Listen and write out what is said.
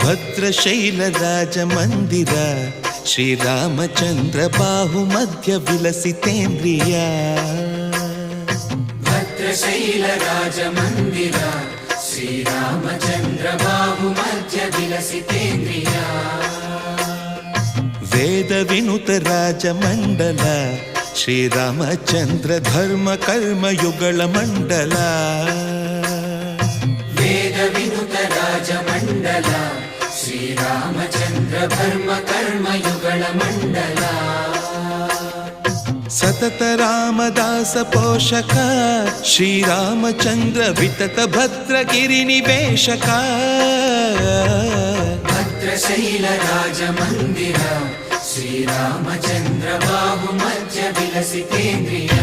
ಭದ್ರಶೈಲ ರಾಜ ಮಂದಿರ ಶ್ರೀರಾಮಚಂದ್ರ ಬಾಹು ಮಧ್ಯ ವಿಲಸಿತೇಂದ್ರಿಯ ಭದ್ರಶೈಲ ರಾಜ ಮಂದಿರ ಶ್ರೀರಾಮಚಂದ್ರ ಬಾಹು ಮಧ್ಯ ವಿಲಸಿತೇಂದ್ರಿಯ ವೇದ ವಿನುತ ರಾಜ ಮಂಡಲ ಶ್ರೀರಾಮಚಂದ್ರ ಧರ್ಮ ಕರ್ಮ ಯುಗಳ ಮಂಡಲ ವೇದ ವಿನುತ ರಾಜ ಮಂಡಲ ಶ್ರೀರಾಮಚಂದ್ರ ಧರ್ಮ ಕರ್ಮ ಯುಗಳ ಮಂಡಲ ಸತತ ರಾಮದಾಸ ಪೋಷಕ ಶ್ರೀರಾಮಚಂದ್ರ ವಿತತ ಭದ್ರಗಿರಿ ನಿವೇಶಕ ಭದ್ರಶೈಲ ರಾಜ ಮಂದಿರ ಶ್ರೀರಾಮಚಂದ್ರ ಬಾಹು ಮಧ್ಯ ವಿಲಸಿತೇಂದ್ರಿಯ